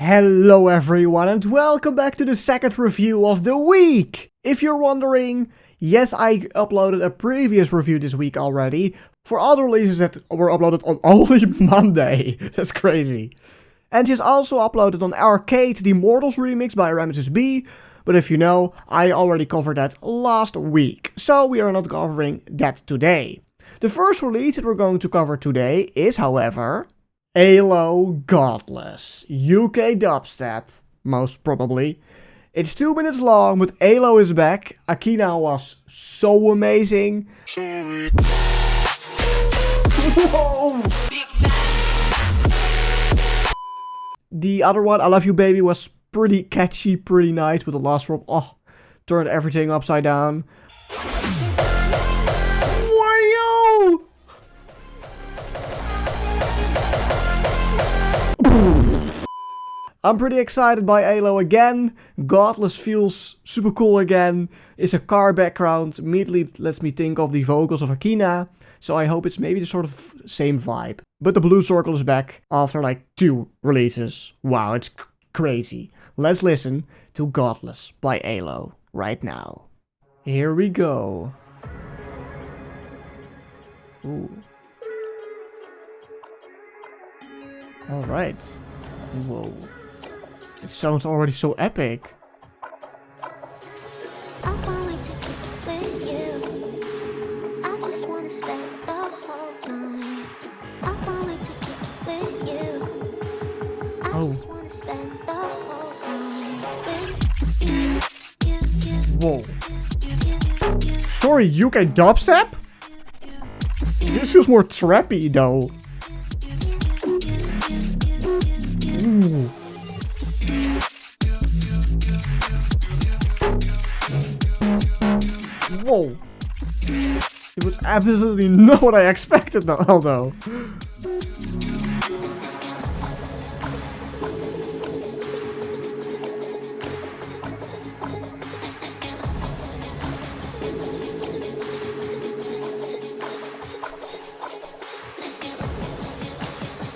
Hello everyone and welcome back to the second review of the week! If you're wondering, yes, I uploaded a previous review this week already for all the releases that were uploaded on only Monday. That's crazy. And she's also uploaded on Arcade the Immortals remix by MXRCVRY, but if you know, I already covered that last week, so we are not covering that today. The first release that we're going to cover today is, however, Ailow Godless, UK dubstep, most probably. It's 2 minutes long, but Ailow is back. Akina was so amazing. Whoa! The other one, I Love You Baby, was pretty catchy, pretty nice, with the last drop, turned everything upside down. I'm pretty excited by Ailow again. Godless feels super cool again. It's a car background, immediately lets me think of the vocals of Akina. So I hope it's maybe the sort of same vibe. But the Blue Circle is back after like 2 releases. Wow, it's crazy. Let's listen to Godless by Ailow right now. Here we go. Ooh. Alright. Whoa. It sounds already so epic. I can't wait to kick it with you. I just wanna spend the whole night. I can't wait to kick it with you. I just wanna spend the whole night with you. Whoa. Sorry, UK dubstep? This feels more trappy though. Ooh. Whoa. It was absolutely not what I expected though.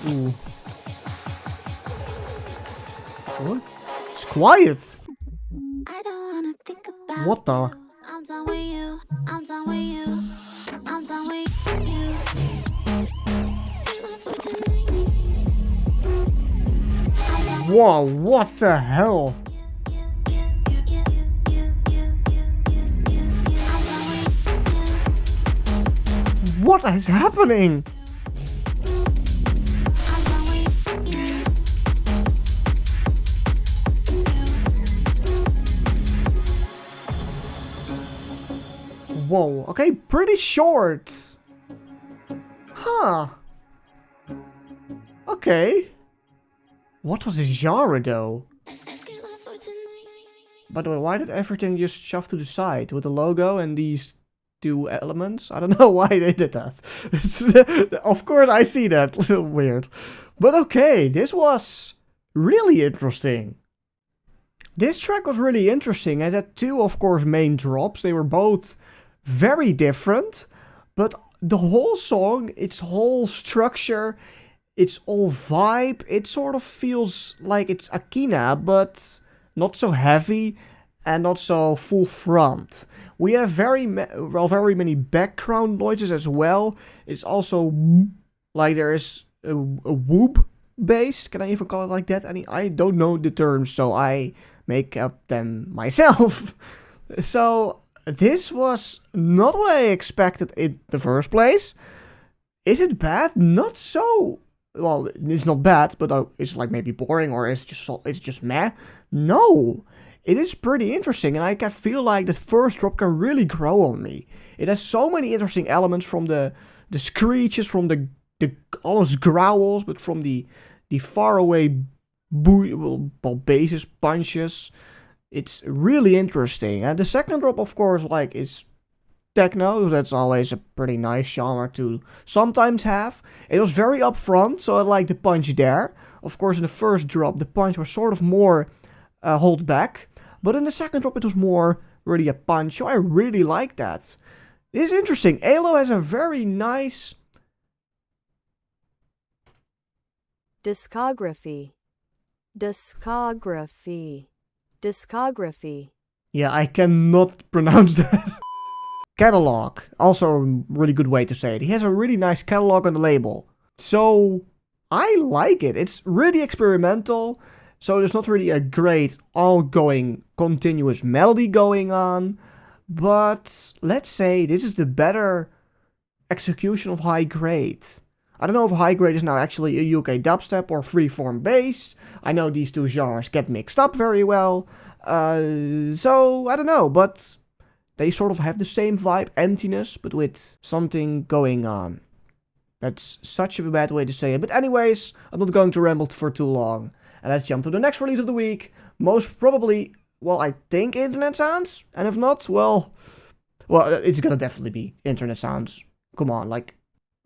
Ooh. What? It's quiet. I don't wanna think about What the? I'm done with you. I'm done with you. I'm done with you. Whoa, what the hell? What is happening? Whoa, okay, pretty short. Huh. Okay. What was his genre though? By the way, why did everything just shove to the side with the logo and these 2 elements? I don't know why they did that. Of course I see that, a little weird. But okay, this was really interesting. This track was really interesting. It had 2, of course, main drops. They were both very different, but the whole song, its whole structure, its whole vibe, it sort of feels like it's Akina, but not so heavy and not so full front. We have very many background noises as well. It's also like there is a whoop bass. Can I even call it like that? I don't know the terms, so I make up them myself. So this was not what I expected in the first place. Is it bad? Not so. Well, it's not bad, but it's like maybe boring or it's just meh. No, it is pretty interesting, and I can feel like the first drop can really grow on me. It has so many interesting elements, from the screeches, from the almost growls, but from the far away basses, punches. It's really interesting. And the second drop, of course, like, is techno. That's always a pretty nice genre to sometimes have. It was very upfront, so I like the punch there. Of course, in the first drop, the punch was sort of more hold back. But in the second drop, it was more really a punch. So I really like that. It is interesting. Ailow has a very nice discography. Discography. Discography. Yeah, I cannot pronounce that. Catalog. Also a really good way to say it. He has a really nice catalog on the label. So, I like it. It's really experimental. So there's not really a great ongoing continuous melody going on. But let's say this is the better execution of High Grade. I don't know if High Grade is now actually a UK dubstep or freeform based. I know these two genres get mixed up very well. So I don't know, but they sort of have the same vibe, emptiness, but with something going on. That's such a bad way to say it. But anyways, I'm not going to ramble for too long. And let's jump to the next release of the week. Most probably, well, I think Internet Sounds. And if not, well, it's gonna definitely be Internet Sounds. Come on, like,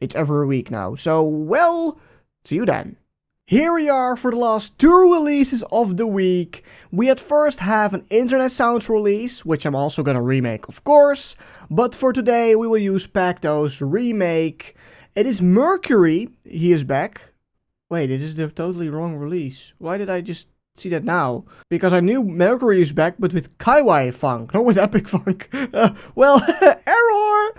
it's every week now. So, well, see you then. Here we are for the last two releases of the week. We at first have an Internet Sounds release, which I'm also gonna remake, of course. But for today, we will use Pacto's remake. It is Mercury. He is back. Wait, it is the totally wrong release. Why did I just see that now? Because I knew Mercury is back, but with KAWAII Funk, not with Epic Funk. Well, error!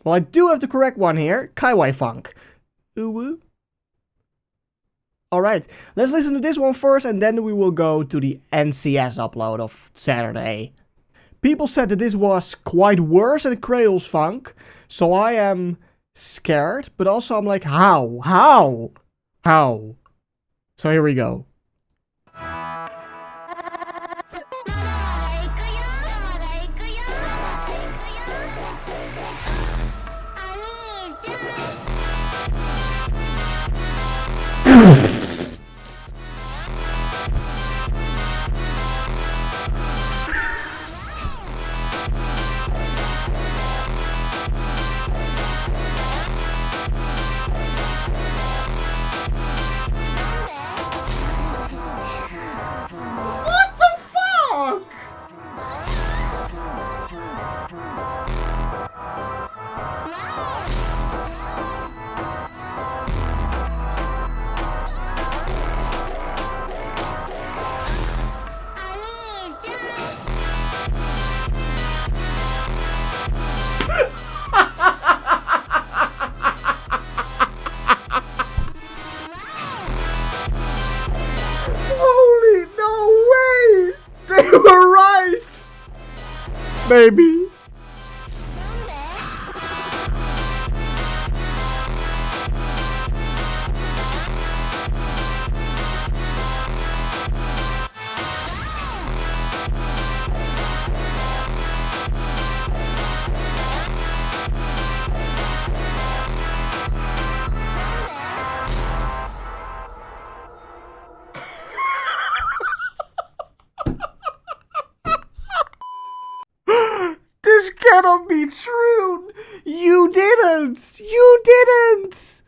Well, I do have the correct one here. KAWAII Funk. Ooh. Alright, let's listen to this one first, and then we will go to the NCS upload of Saturday. People said that this was quite worse than Cradle's Funk, so I am scared, but also I'm like, how? So here we go. Holy no way! They were right! Baby. This cannot be true! You didn't! You didn't!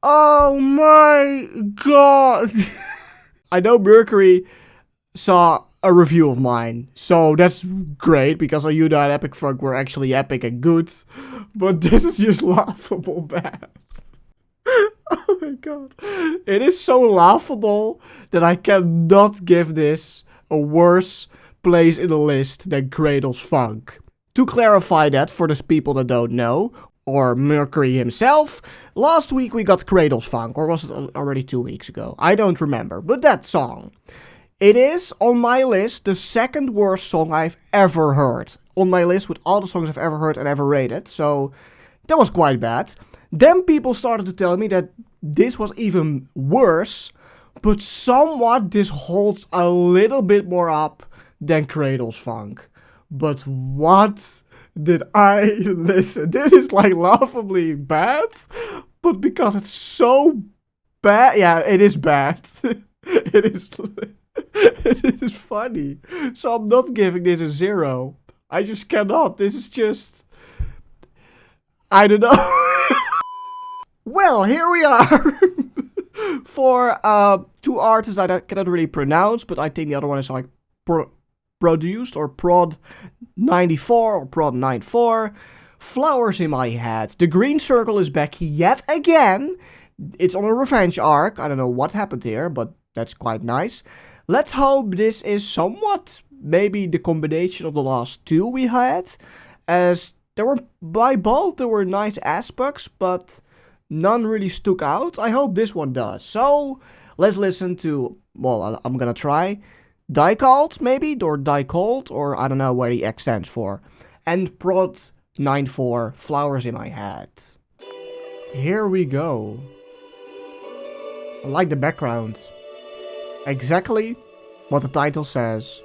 Oh my god! I know Mercury saw a review of mine, so that's great because Ayuda and Epic Funk were actually epic and good, but this is just laughable bad. Oh my god. It is so laughable that I cannot give this a worse place in the list than Cradle's Funk. To clarify that for those people that don't know, or Mercury himself, last week we got Cradle's Funk, or was it already 2 weeks ago? I don't remember, but that song. It is, on my list, the second worst song I've ever heard. On my list with all the songs I've ever heard and ever rated, so that was quite bad. Then people started to tell me that this was even worse, but somewhat this holds a little bit more up than Cradle's Funk. But what did I listen? This is like laughably bad, but because it's so bad, yeah, it is bad. It is funny. So I'm not giving this a 0. I just cannot. This is just, I don't know. Well, here we are. For two artists I cannot really pronounce, but I think the other one is like produced or prod 94 or prod 94. Flowers in My Head. The Green Circle is back yet again. It's on a revenge arc. I don't know what happened here, but that's quite nice. Let's hope this is somewhat maybe the combination of the last two we had, as there were nice aspects, but none really stuck out. I hope this one does. So let's listen to, well, I'm gonna try DIECXLD maybe, or DIECXLD, or I don't know what the X stands for, and Prod 94 Flowers in My Head. Here we go. I like the background. Exactly what the title says.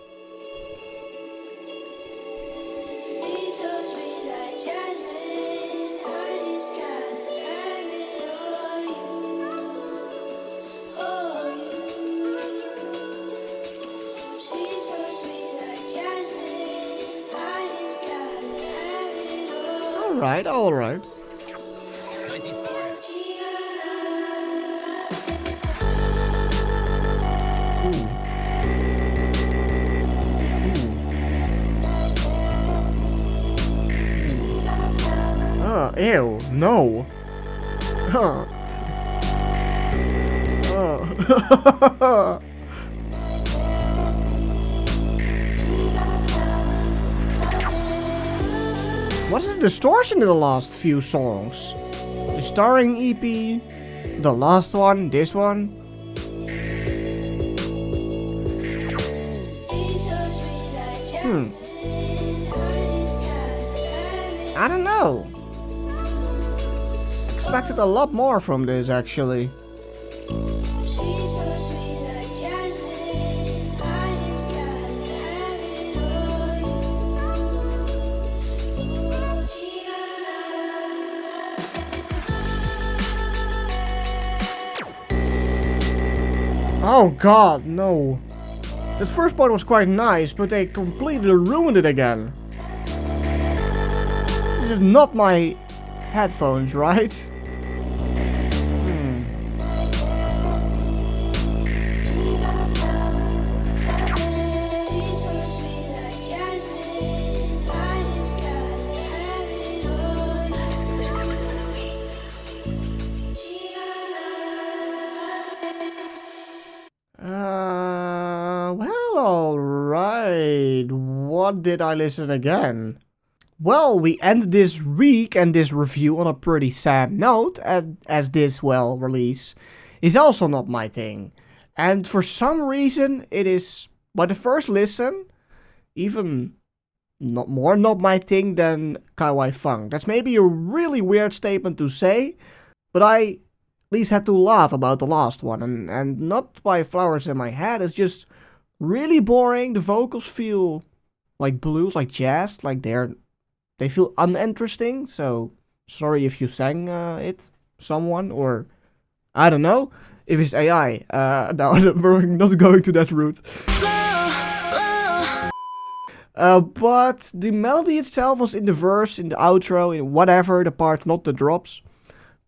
Alright, alright. Ew, no. What is the distortion in the last few songs? The starring EP, the last one, this one. I don't know. Expected a lot more from this actually. Oh god, no. The first part was quite nice, but they completely ruined it again. This is not my headphones, right? Well, alright. What did I listen again? Well, we end this week and this review on a pretty sad note, as this, well, release is also not my thing. And for some reason, it is, by the first listen, even not my thing than KAWAII FUNK. That's maybe a really weird statement to say, but I at least had to laugh about the last one, and not by Flowers in My Head. It's just really boring. The vocals feel like blues, like jazz, like they feel uninteresting. So sorry if you sang it, someone, or I don't know if it's AI. No, we're not going to that route. But the melody itself was in the verse, in the outro, in whatever the part, not the drops,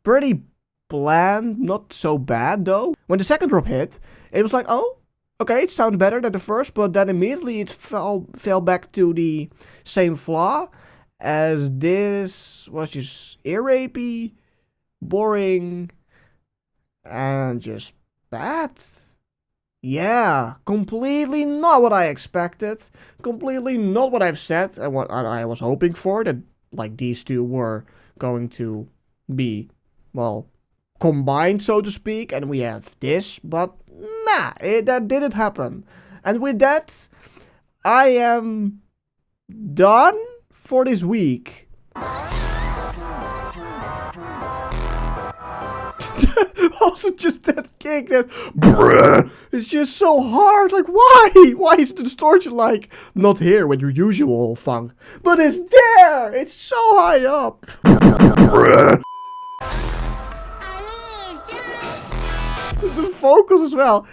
pretty bland, not so bad though. When the second drop hit, it was like, oh, okay, it sounds better than the first, but then immediately it fell back to the same flaw, as this was just ear-rapey, boring, and just bad. Yeah, completely not what I expected, completely not what I've said and what I was hoping for, that like these two were going to be, well, combined, so to speak, and we have this, but nah, that didn't happen. And with that, I am done for this week. Also, just that kick, that bruh, it's just so hard. Like, why? Why is the distortion like not here with your usual funk, but it's there? It's so high up. Bruh. The vocals as well.